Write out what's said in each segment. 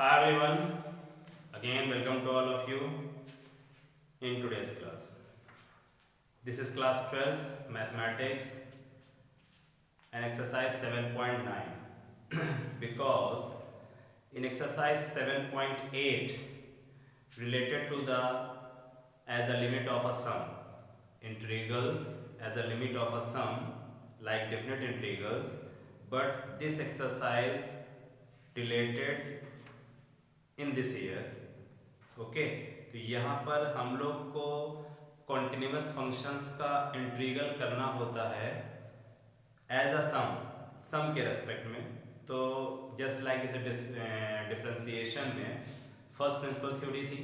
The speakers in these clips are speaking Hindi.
Hi everyone, again welcome to all of you in today's class. This is class 12 mathematics and exercise 7.9 because in exercise 7.8 related to the as a limit of a sum integrals as a limit of a sum like definite integrals, but this exercise related in this year okay. तो यहाँ पर हम लोग को कॉन्टिन्यूस फंक्शंस का इंटीग्रल करना होता है एज अ सम के रेस्पेक्ट में। तो जस्ट लाइक इसे डिफरेंशिएशन में फर्स्ट प्रिंसिपल थ्योरी थी,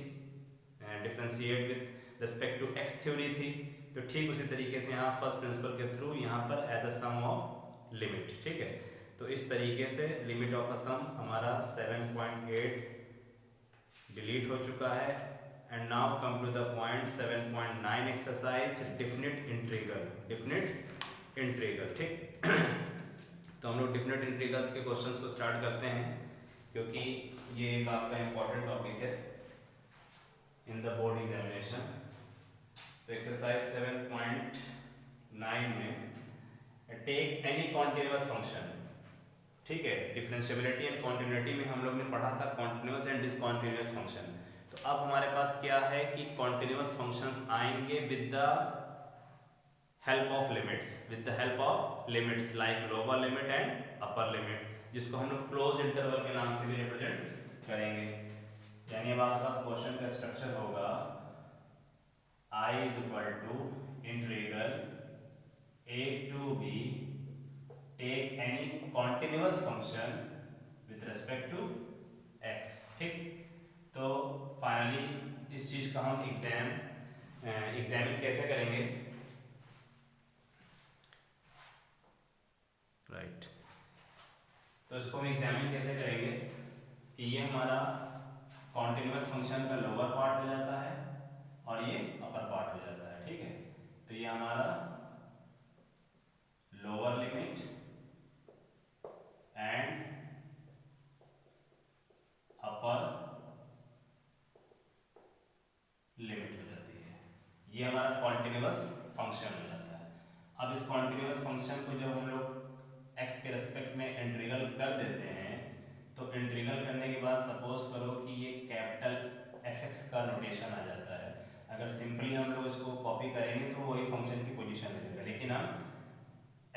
differentiate with respect to X theory थी, तो ठीक उसी तरीके से यहाँ फर्स्ट प्रिंसिपल के थ्रू यहाँ पर as a sum of limit, ठीक है। तो इस तरीके से लिमिट ऑफ अ सम हमारा 7.8 डिलीट हो चुका है। And now come to the point 7.9 exercise definite integral, ठीक। तो हम लोग डेफिनिट इंटीग्रल्स के क्वेश्चंस को स्टार्ट करते हैं क्योंकि ये एक आपका इंपॉर्टेंट टॉपिक है इन द बोर्ड एग्जामिनेशन। तो एक्सरसाइज 7.9 में टेक एनी कॉन्टिन्यूअस फंक्शन, ठीक है। डिफरेंशिएबिलिटी एंड कॉन्टिन्यूटी में हम लोग ने पढ़ा था कॉन्टिन्यूअस एंड डिसकॉन्टिन्यूअस फंक्शन। तो अब हमारे पास क्या है कि कॉन्टिन्यूअस फंक्शंस आएंगे with the help of limits like lower limit and upper limit, जिसको हम लोग क्लोज इंटरवल के नाम से भी रिप्रेजेंट करेंगे। यानी अब आपके पास क्वेश्चन का स्ट्रक्चर होगा I is equal to integral a to b take any continuous function with respect to x, ठीक। तो फाइनली इस चीज का हम एग्जामिन कैसे करेंगे, राइट। तो इसको हम एग्जामिन कैसे करेंगे कि ये हमारा कॉन्टिन्यूअस फंक्शन का लोअर पार्ट हो जाता है और ये अपर पार्ट हो जाता है, ठीक है। तो ये हमारा lower limit and upper limit हो जाती है, ये हमारा कॉन्टिन्यूअस फंक्शन हो जाता है। अब इस कॉन्टिन्यूअस फंक्शन को जब हम लोग x के रेस्पेक्ट में इंटीग्रल कर देते हैं, तो इंटीग्रल करने के बाद सपोज करो कि ये कैपिटल fx का नोटेशन आ जाता है। अगर सिंपली हम लोग इसको कॉपी करेंगे तो वही फंक्शन की पोजीशन ले लेगा, लेकिन हम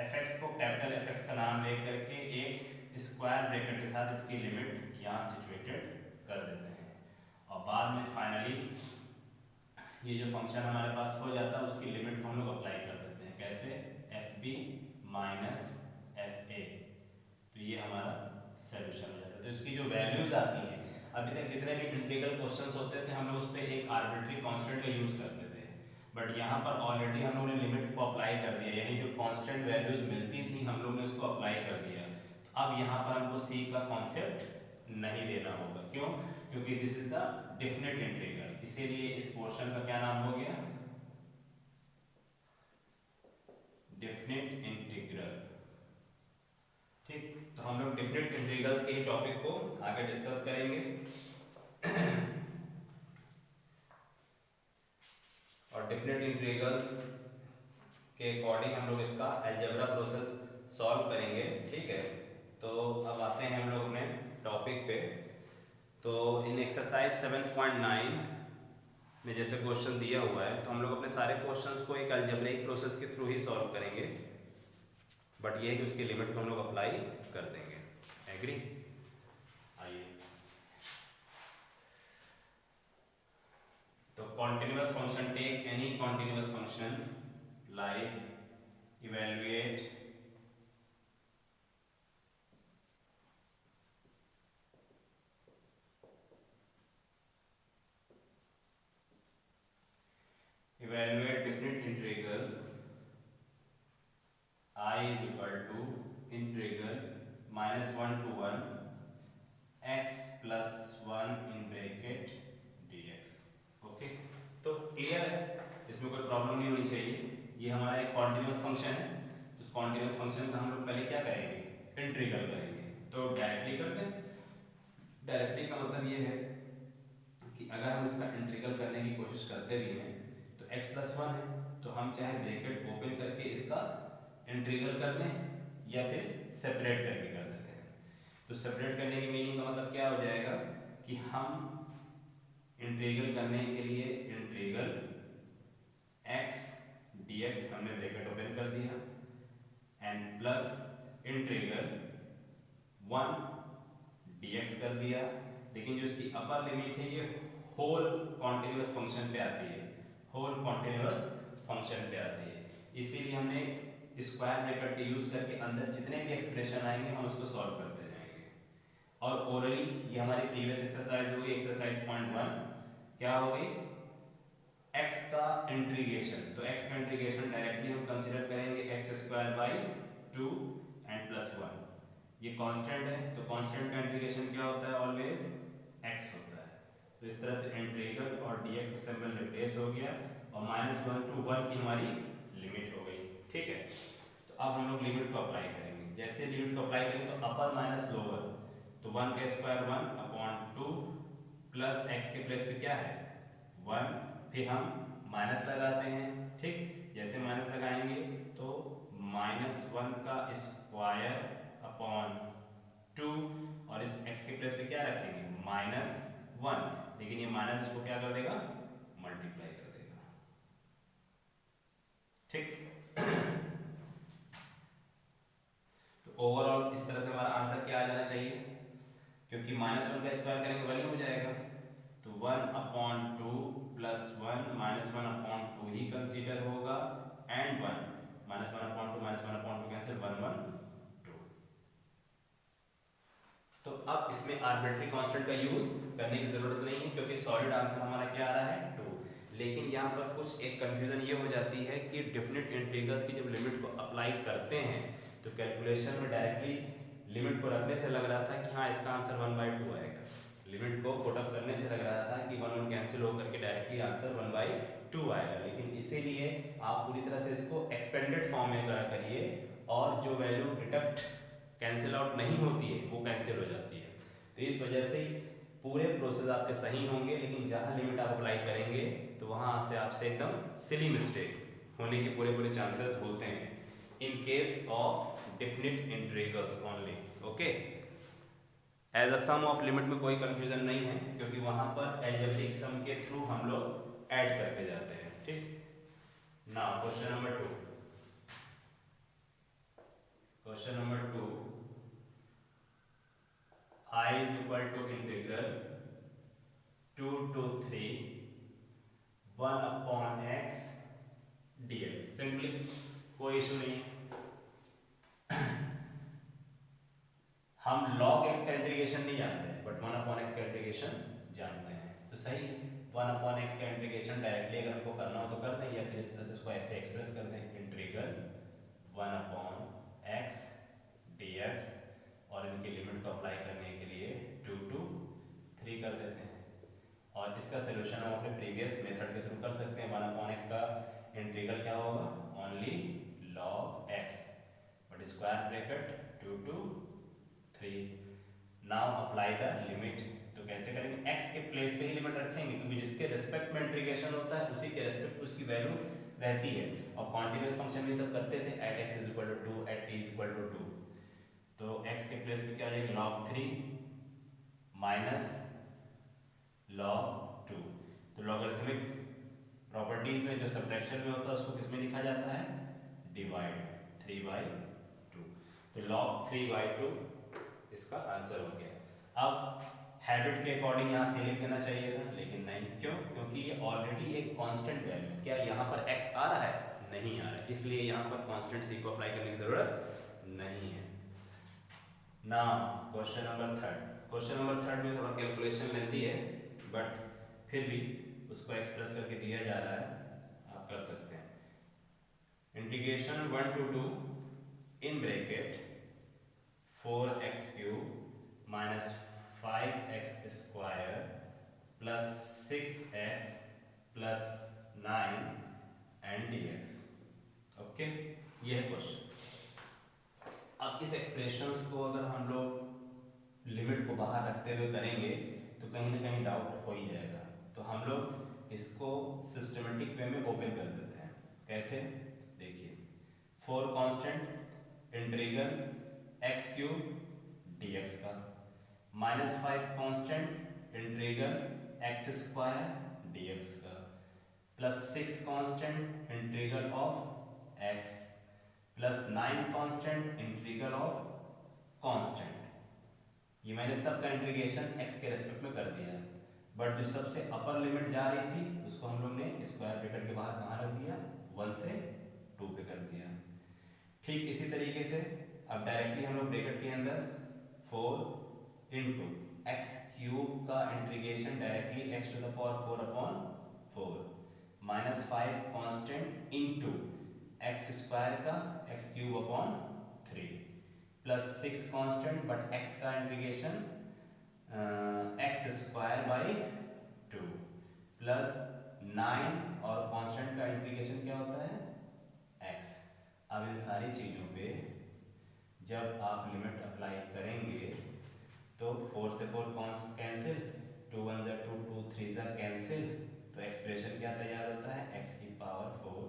fx को कैपिटल fx का नाम लेकर के एक स्क्वायर ब्रैकेट के साथ इसकी लिमिट यहाँ सिचुएटेड कर देते हैं और बाद में फाइनली ये जो फंक्शन हमारे पास हो जाता है उसकी लिमिट को हम लोग अप्लाई कर देते हैं। कैसे? fb माइनस fa, तो ये हमारा सोल्यूशन हो जाता है। तो इसकी जो वैल्यूज आती हैं, अभी तक जितने भी इंटीग्रल क्वेश्चंस होते थे हम लोग उस पर एक आर्बिट्री कांस्टेंट का यूज करते थे, बट यहाँ पर ऑलरेडी हम लोगों ने लिमिट को अप्लाई कर दिया, यानी जो कांस्टेंट वैल्यूज मिलती थी हम लोग ने उसको अप्लाई कर दिया। तो अब यहाँ पर हमको सी का कॉन्सेप्ट नहीं देना होगा, क्यों? क्योंकि this is the definite integral, इसीलिए इस पोर्शन का क्या नाम हो गया, डेफिनिट इंटीग्रल, ठीक। तो हम लोग डेफिनिट इंटीग्रल्स के ही टॉपिक को आगे डिस्कस करेंगे और डेफिनिट इंटीग्रल्स के अकॉर्डिंग हम लोग इसका अलजेब्रा प्रोसेस सॉल्व करेंगे, ठीक है। तो अब आते हैं हम लोग अपने टॉपिक पे। तो इन एक्सरसाइज 7.9 में जैसे क्वेश्चन दिया हुआ है, तो हम लोग अपने सारे क्वेश्चंस को एक अलजेब्रिक प्रोसेस के थ्रू ही सॉल्व करेंगे, बट ये है कि उसकी लिमिट को हम लोग अप्लाई कर देंगे। एग्री? आइए, तो continuous function, take any continuous function like evaluate definite integrals I is equal to integral -1 to 1 x plus 1 in bracket dx, okay. तो क्लियर है, इसमें कोई प्रॉब्लम नहीं होनी चाहिए। ये हमारा एक कॉन्टिन्यूअस फंक्शन है, तो कॉन्टिन्यूअस फंक्शन का हम लोग पहले क्या करेंगे, इंटीग्रल करेंगे। तो डायरेक्टली करते हैं, डायरेक्टली का मतलब ये है कि अगर हम इसका इंटीग्रल करने की कोशिश करते भी हैं तो x प्लस वन है, तो हम चाहे ब्रैकेट ओपन करके इसका इंटीग्रल कर दें या फिर सेपरेट करके कर देते हैं। तो सेपरेट करने की मीनिंग का मतलब क्या हो जाएगा कि हम इंटीग्रल करने के लिए इंटीग्रल x dx हमने ब्रैकेट ओपन कर दिया एंड प्लस इंटीग्रल 1 dx कर दिया, लेकिन जो इसकी अपर लिमिट है ये होल कॉन्टिन्यूअस फंक्शन पे आती है, होल कॉन्टिन्यूअस फंक्शन पे आती है। इसीलिए हमने स्क्वायर ब्रैकेट के यूज करके अंदर जितने भी एक्सप्रेशन आएंगे हम उसको सॉल्व करते जाएंगे। और ओरली ये हमारी प्रीवियस एक्सरसाइज हो गई, एक्सरसाइज पॉइंट 1 क्या हो गई, x का इंटीग्रेशन। तो x का इंटीग्रेशन डायरेक्टली हम कंसीडर करेंगे x square by 2 and plus 1। ये कांस्टेंट है तो कांस्टेंट का इंटीग्रेशन क्या होता है, ऑलवेज x होता है। तो इस तरह से इंटीग्रल और dx का सिंबल रिप्लेस हो गया और -1 to 1 की हमारी लिमिट हो गई। ठीक है, तो अब हम लोग लिमिट को अप्लाई करेंगे। जैसे लिमिट को अप्लाई करेंगे तो अपर माइनस लोअर, तो 1 का स्क्वायर 1/2 प्लस x के प्लेस पे क्या है 1, फिर हम माइनस लगाते हैं। ठीक, जैसे माइनस लगाएंगे तो -1 का स्क्वायर अपॉन 2 और इस x के प्लेस पे क्या रखेंगे -1, लेकिन ये माइनस इसको क्या कर देगा, मल्टीप्लाई कर देगा। ठीक, तो ओवरऑल इस तरह से हमारा आंसर क्या आ जाना चाहिए, क्योंकि -1 का स्क्वायर करेंगे 1 ही हो जाएगा, तो 1/2 प्लस 1 -1/2 ही कंसीडर होगा एंड 1 -1/2 कैंसिल 1 2। तो अब इसमें आर्बिट्री कांस्टेंट का यूज करने की जरूरत नहीं है क्योंकि सॉलिड आंसर हमारा क्या आ रहा है 2। लेकिन यहाँ पर कुछ एक कंफ्यूजन ये हो जाती है कि डिफिनिट इंटीग्रल्स की जब लिमिट को अप्लाई करते हैं तो कैलकुलेशन में डायरेक्टली लिमिट को रखने से लग रहा था कि हाँ इसका आंसर 1/2 आएगा। लिमिट को पुट अप करने से लग रहा था कि 1 कैंसिल होकर के डायरेक्टली आंसर 1/2 आएगा, लेकिन इसीलिए आप पूरी तरह से इसको एक्सपेंडेड फॉर्म में करा करिए और जो वैल्यू डिडक्ट कैंसिल आउट नहीं होती है वो कैंसिल हो जाती है। तो इस वजह से पूरे प्रोसेस आपके सही होंगे, लेकिन जहाँ लिमिट आप अप्लाई करेंगे तो वहाँ से आपसे एकदम सिली मिस्टेक होने के पूरे चांसेस होते हैं in case of definite integrals only. Okay, as a sum of limit में कोई कंफ्यूजन नहीं है क्योंकि वहाँ पर एल्जेब्रिक सम के थ्रू हम लोग ऐड करते जाते हैं। ठीक, now question number 2, question number 2, I is equal to integral 2 to 3 1 upon x dx। Simply कोई इशू नहीं है, हम log x का इंटीग्रेशन नहीं जानते हैं बट 1 upon x का इंटीग्रेशन जानते हैं, तो सही 1 upon x का इंटीग्रेशन डायरेक्टली अगर हमको करना हो तो कर दें या फिर इस तरह से इसको ऐसे एक्सप्रेस कर दें, इंटीग्रल 1 upon x dx और इनकी लिमिट को अप्लाई करने के लिए 2 to 3 कर देते हैं और इसका सोल्यूशन हम अपने प्रीवियस मेथड के थ्रू कर सकते हैं। 1 upon x का इंटीग्रल क्या होगा, only log x but square bracket 2 to 3। Now apply the limit, तो कैसे करेंगे, x के प्लेस पे ही लिमिट रखेंगे क्योंकि जिसके रिस्पेक्ट में इंटीग्रेशन होता है उसी के रिस्पेक्ट उसकी वैल्यू रहती है और कॉन्टिन्यूअस फंक्शन में सब करते थे at x is equal to 2 at t is equal to 2, तो x के प्लेस पे क्या आ जाएगा log 3 माइनस log 2। तो लॉगरिथमिक प्रॉपर्टीज में जो सब्ट्रैक्शन में होता है उसको किसमें लिखा जाता है, डिवाइड 3/2, तो log 3/2 इसका आंसर हो गया। अब हैबिट के अकॉर्डिंग यहाँ से लिख देना चाहिए था लेकिन नहीं, क्यों, क्योंकि ये ऑलरेडी एक कांस्टेंट वैल्यू, क्या यहाँ पर x आ रहा है, नहीं आ रहा है, इसलिए यहाँ पर कांस्टेंट c को अप्लाई करने की जरूरत नहीं है। Now question number 3, question number 3 में थोड़ा कैलकुलेशन लेंदी है बट फिर भी उसको एक्सप्रेस करके दिया जा रहा है, आप कर सकते हैं। Integration 1 to 2 in bracket 4x³ minus 5x square plus 6x plus 9 and dx। Okay, ये है क्वेश्चन। अब इस एक्सप्रेशंस को अगर हम लोग लिमिट को बाहर रखते हुए करेंगे तो कहीं ना कहीं डाउट हो ही जाएगा। तो हम लोग इसको सिस्टमेटिक वे में ओपन कर देते हैं। कैसे, देखिए, 4 constant integral x cube dx का, -5 constant integral x square dx का, +6 constant integral of x, +9 constant integral of constant. ये मैंने सबका इंटीग्रेशन x के रेस्पेक्ट में कर दिया, बट जो सबसे अपर लिमिट जा रही थी उसको हम लोग ने स्क्वायर ब्रैकेट के बाहर कहाँ रख दिया, 1 से 2 पे कर दिया। ठीक इसी तरीके से अब डायरेक्टली हम लोग ब्रैकेट के अंदर 4 इंटू एक्स क्यूब का integration directly x to the power 4/4 -5 constant into X square का x cube upon 3 +6 constant but x का इंटीग्रेशन एक्स स्क्वायर बाई 2 +9 और कांस्टेंट का इंटीग्रेशन क्या होता है, x। अब इन सारी चीज़ों पे जब आप लिमिट अप्लाई करेंगे तो 4 से 4 कैंसिल, 2 1 जा 2, 2 3 जा कैंसिल, तो एक्सप्रेशन क्या तैयार होता है, x की power 4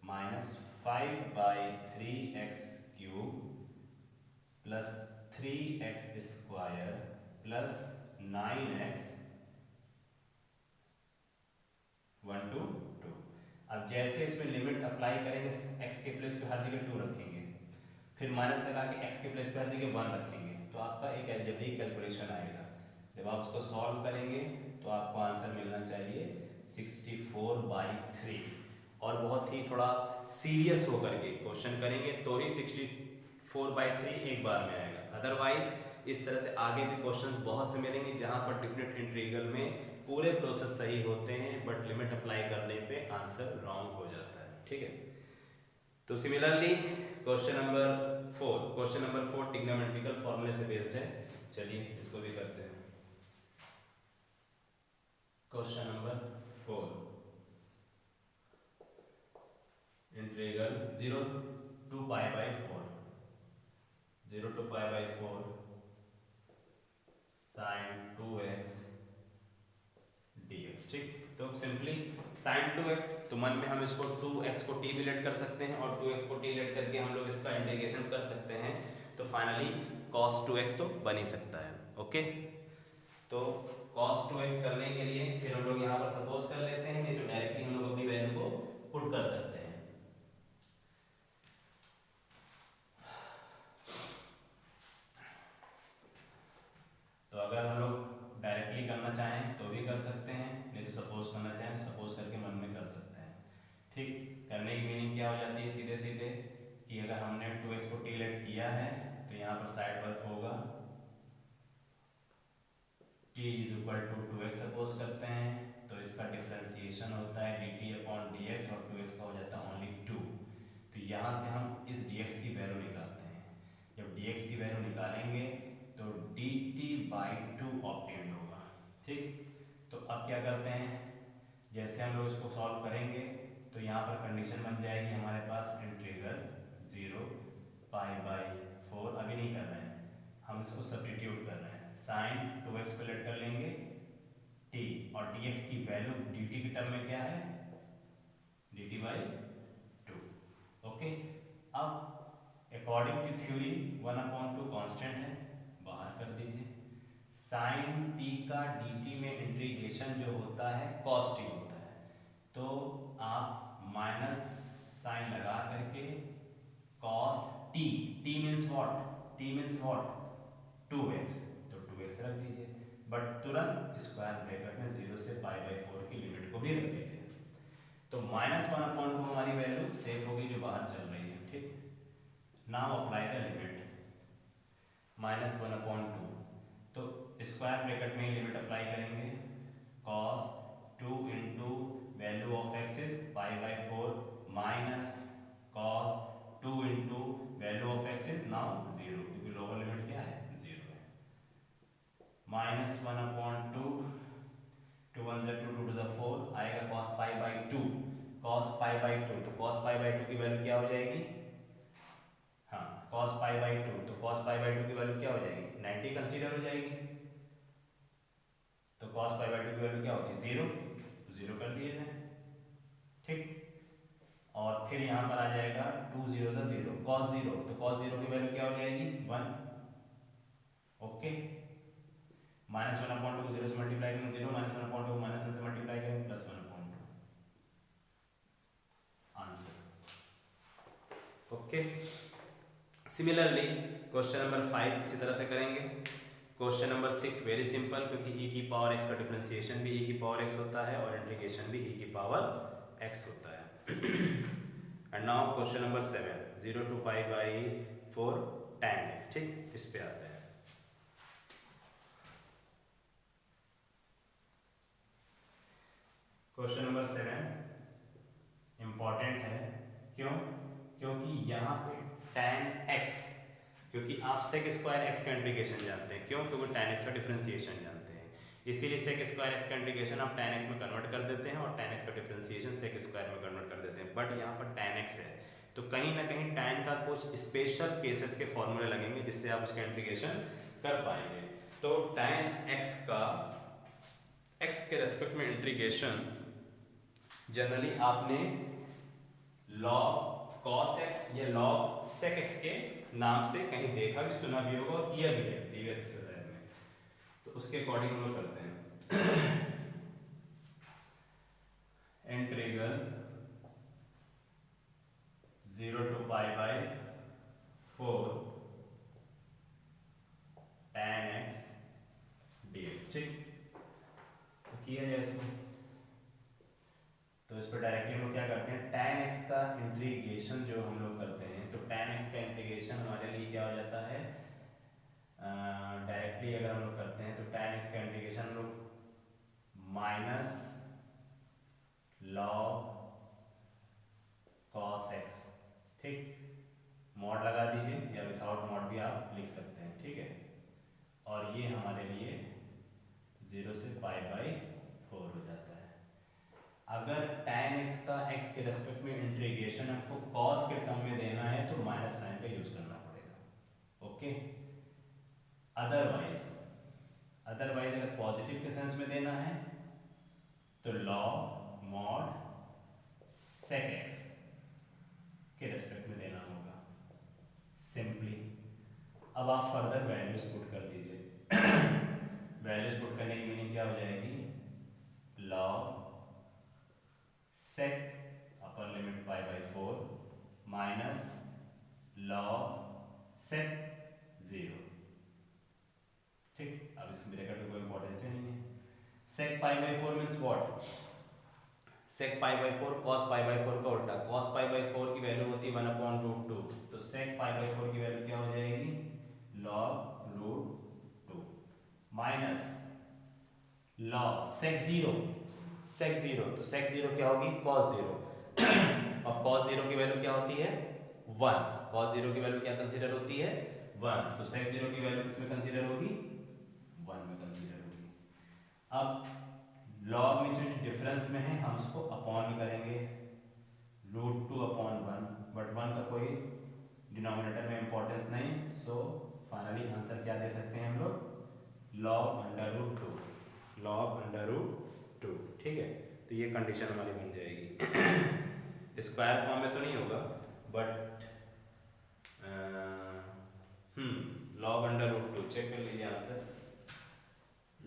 -5/3 x cube +3x square +9x 1 to 2। अब जैसे इसमें लिमिट अप्लाई करेंगे x के प्लेस पे हर जगह 2 रखेंगे, फिर माइनस लगा के x के प्लेस पे हर जगह 1 रखेंगे, तो आपका एक अलजेब्रिक कैलकुलेशन आएगा। जब आप उसको सॉल्व करेंगे तो आपको आंसर मिलना चाहिए 64/3। और बहुत ही थोड़ा सीरियस होकर के क्वेश्चन करेंगे तो ही 64/3 एक बार में आएगा, अदरवाइज इस तरह से आगे भी क्वेश्चंस बहुत से मिलेंगे जहां पर डिफरेंट इंटीग्रल में पूरे प्रोसेस सही होते हैं बट लिमिट अप्लाई करने पे आंसर रॉन्ग हो जाता है। ठीक है, तो सिमिलरली क्वेश्चन नंबर 4 ट्रिग्नोमेट्रिकल फॉर्मूले से बेस्ड है। चलिए इसको भी करते हैं। Question number 4, integral 0 to π/4 sin 2x dx। ठीक, तो सिंपली sin 2x, तो मन में हम इसको 2x को t भी लेट कर सकते हैं और 2x को t लेट करके हम लोग इसका इंटीग्रेशन कर सकते हैं, तो फाइनली cos 2x तो बन ही सकता है। ओके, तो cos 2x करने के लिए फिर हम लोग यहाँ पर सपोज कर लेते हैं, नहीं तो डायरेक्टली हम लोग अपनी वैल्यू को पुट कर सकते हैं। तो अगर हम लोग डायरेक्टली करना चाहें तो भी कर सकते हैं, नहीं तो सपोज करना चाहें तो सपोज करके मन में कर सकते हैं। ठीक, करने की मीनिंग क्या हो जाती है, सीधे सीधे कि अगर हमने 2x को t लेट किया है तो यहाँ पर साइड वर्क होगा t = 2x सपोज करते हैं, तो इसका डिफरेंशिएशन होता है dt/dx और 2x का हो जाता है ओनली 2। तो यहाँ से हम इस dx की वैल्यू निकालते हैं। जब dx की वैल्यू निकालेंगे तो dt/2 ऑब्टेन होगा। ठीक, तो अब क्या करते हैं, जैसे हम लोग इसको सॉल्व करेंगे तो यहाँ पर कंडीशन बन जाएगी हमारे पास इंटीग्रल 0 π/4, अभी नहीं कर रहे हैं, हम इसको सब्स्टिट्यूट कर रहे हैं। sin 2x को लेट कर लेंगे t और dx की वैल्यू dt की टर्म में क्या है, dt/2। ओके, अब अकॉर्डिंग टू थ्योरी 1/2 कांस्टेंट है, बाहर कर दीजिए। sin t का dt में इंटीग्रेशन जो होता है cos t होता है, तो आप माइनस साइन लगा करके cos t, t means what 2x, तो 2x रख दीजिए, बट तुरंत स्क्वायर ब्रैकेट में 0 से π/4 की लिमिट को भी रख दीजिए। तो -1/2 हमारी वैल्यू सेफ होगी जो बाहर चल रही है। ठीक, नाउ अप्लाई द लिमिट -1/2, तो स्क्वायर ब्रैकेट में ही लिमिट अप्लाई करेंगे, cos 2 into value of x is π/4 minus cos 2 into value of x is now 0, क्योंकि लोअर लिमिट क्या है, 0 है। -1/2, 2 1 जा 2, 2 2 जा 4 आएगा cos π/2, तो cos π/2 की वैल्यू क्या हो जाएगी, हाँ cos पाई बाई 2, तो cos पाई बाई 2 की वैल्यू क्या हो जाएगी 90 कंसीडर हो जाएगी, तो cos पाई बाई 2 की वैल्यू क्या होती है 0, तो 0 कर दिए जाए, ठीक। और फिर यहाँ पर आ जाएगा 2 0 से 0 cos 0, तो cos 0 की वैल्यू क्या हो जाएगी 1, ओके। -1/2 को 0 से मल्टीप्लाई करेंगे 0, -1/2 को -1 से मल्टीप्लाई करेंगे +1/2, answer, okay. Similarly question number 5 इसी तरह से करेंगे। क्वेश्चन नंबर 6 वेरी सिंपल, क्योंकि e की पावर x का डिफरेंशिएशन भी e की पावर x होता है और इंटीग्रेशन भी e की पावर x होता है। And now question number 7 0 to pi by 4 tan x, ठीक। इस पे आते हैं। क्वेश्चन नंबर 7 इंपॉर्टेंट है, क्यों? क्योंकि यहाँ पे tan x, क्योंकि आप sec स्क्वायर x का इंटीग्रेशन जानते हैं, क्यों? क्योंकि tan x का डिफरेंशिएशन जानते हैं, इसीलिए sec स्क्वायर x का इंटीग्रेशन आप tan x में कन्वर्ट कर देते हैं और tan x का डिफरेंशिएशन sec स्क्वायर में कन्वर्ट कर देते हैं। बट यहाँ पर tan x है, तो कहीं ना कहीं tan का कुछ स्पेशल केसेस के फॉर्मूले लगेंगे जिससे आप उसका इंटीग्रेशन कर पाएंगे। तो tan x का x के रेस्पेक्ट में इंटीग्रेशन जनरली आपने log cos x या log sec x के नाम से कहीं देखा भी, सुना भी होगा और किया भी है प्रीवियस एक्सरसाइज में, तो उसके अकॉर्डिंग हम लोग करते हैं। Integral 0 to pi by 4 tan x dx, ठीक। तो किया जाए इसको, तो इस पर डायरेक्टली हम लोग क्या करते हैं, tan x का इंटीग्रेशन जो हम लोग करते हैं, तो tan x का इंटीग्रेशन हमारे लिए क्या हो जाता है, डायरेक्टली अगर हम लोग करते हैं तो tan x का इंटीग्रेशन हम लोग माइनस log cos x, ठीक। मॉड लगा दीजिए या विदाउट मॉड भी आप लिख सकते हैं, ठीक है। और ये हमारे लिए 0 से पाई बाई 4 हो जाता है। अगर tan x का x के रेस्पेक्ट में इंटीग्रेशन हमको cos के टर्म में देना है तो माइनस साइन का यूज करना पड़ेगा, ओके। अदरवाइज अगर पॉजिटिव के सेंस में देना है तो log mod sec x के रेस्पेक्ट में देना होगा सिंपली। अब आप फर्दर वैल्यूज पुट कर दीजिए। वैल्यूज पुट करने की मीनिंग क्या हो जाएगी, log sec upper limit pi by 4 minus log sec 0, ठीक। अब इस ब्रैकेट में कोई इंपॉर्टेंस ही नहीं है। sec pi by 4 means what, sec pi by 4 cos pi by 4 का उल्टा, cos पाई बाई 4 की वैल्यू होती है 1/√2, तो sec पाई बाई 4 की वैल्यू क्या हो जाएगी log√2 माइनस log sec 0, तो sec 0 क्या होगी cos 0, और cos 0 की वैल्यू क्या होती है 1, cos 0 की वैल्यू क्या कंसीडर होती है 1, तो sec 0 की वैल्यू किसमें कंसीडर होगी 1 में कंसीडर होगी। अब log में जो डिफरेंस में है हम उसको अपॉन में करेंगे, √2/1, बट 1 का कोई डिनोमिनेटर में इंपॉर्टेंस नहीं, सो फाइनली आंसर क्या दे सकते हैं हम लोग log√2, ठीक है। तो ये कंडीशन हमारी बन जाएगी। स्क्वायर फॉर्म में तो नहीं होगा बट log√2 चेक कर लीजिए आंसर,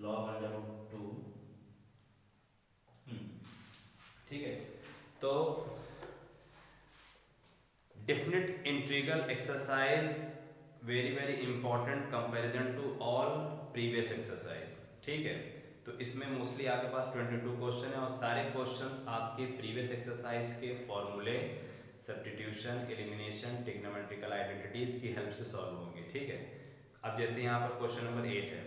log√2, ठीक है। तो definite integral exercise very important comparison to all previous exercise, ठीक है। तो इसमें मोस्टली आपके पास 22 क्वेश्चन है और सारे क्वेश्चंस आपके प्रीवियस एक्सरसाइज के फॉर्मूले, सब्स्टिट्यूशन, एलिमिनेशन, ट्रिग्नोमेट्रिकल आइडेंटिटीज की हेल्प से सॉल्व होंगे, ठीक है। अब जैसे यहाँ पर क्वेश्चन नंबर 8 है,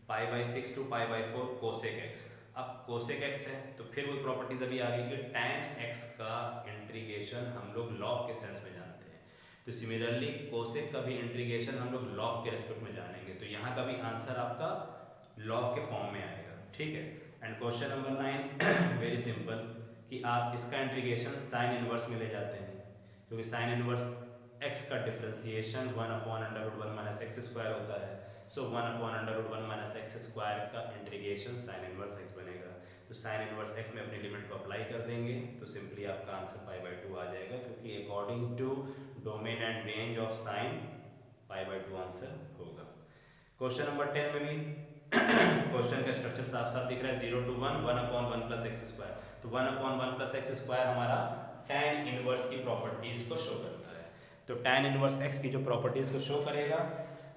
pi by 6 to pi by 4 cosec x. अब कोसेक एक्स है तो फिर वही प्रॉपर्टीज अभी आ गई कि tan x का इंटीग्रेशन हम लोग लॉग के सेंस में जानते हैं, तो सिमिलरली कोसेक का भी इंटीग्रेशन हम लोग लॉग के रेस्पेक्ट में जानेंगे, तो यहाँ का भी आंसर आपका लॉग के फॉर्म में आएगा, ठीक है। And question number 9 very simple कि आप इसका इंटीग्रेशन साइन इनवर्स में ले जाते हैं, क्योंकि साइन इनवर्स x का डिफरेंशिएशन 1/√1 माइनस एक्स स्क्वायर होता है। सो 1/√1 माइनस एक्स स्क्वायर का इंटीग्रेशन साइन इनवर्स x बनेगा। तो साइन इनवर्स x में अपनी लिमिट को अप्लाई कर देंगे तो सिंपली आपका आंसर π/2 आ जाएगा, क्योंकि according to domain and range of sine π/2 answer होगा। क्वेश्चन नंबर 10 में भी क्वेश्चन का स्ट्रक्चर साफ साफ दिख रहा है, 0 to 1 1/1 प्लस एक्स स्क्वायर। तो 1/1 प्लस एक्स स्क्वायर हमारा tan इनवर्स की प्रॉपर्टीज को शो करता है। तो tan इनवर्स x की जो प्रॉपर्टीज को शो करेगा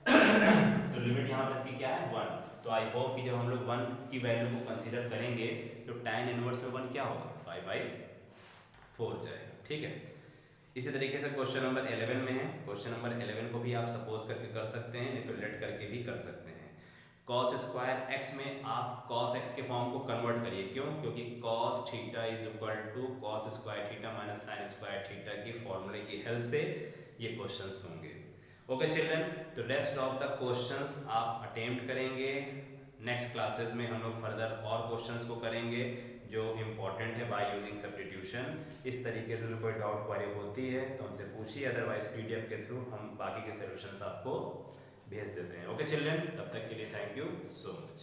तो लिमिट यहाँ पर इसकी क्या है 1। तो आई होप कि जब हम लोग 1 की वैल्यू को कंसीडर करेंगे तो tan इनवर्स में 1 क्या होगा, π/4 जाएगा। ठीक है, इसी तरीके से क्वेश्चन नंबर 11 में है। क्वेश्चन नंबर 11 को भी आप सपोज करके कर सकते हैं, नहीं तो लेट करके भी कर सकते हैं। cos स्क्वायर x में आप cos x के फॉर्म को कन्वर्ट करिए। क्यों? क्योंकि cos theta is equal to cos square theta minus sine square theta की फॉर्मूले की हेल्प से ये क्वेश्चंस होंगे। ओके चिल्ड्रन, तो रेस्ट ऑफ द क्वेश्चंस आप अटेम्प्ट करेंगे। नेक्स्ट क्लासेस में हम लोग फर्दर और क्वेश्चंस को करेंगे जो इम्पॉर्टेंट है बाय यूजिंग सब्स्टिट्यूशन। इस तरीके से कोई डाउट क्वेरी होती है तो हमसे पूछिए, अदरवाइज PDF के थ्रू हम बाकी के सॉल्यूशंस आपको भेज देते हैं। ओके चिल्ड्रन, तब तक के लिए थैंक यू सो मच।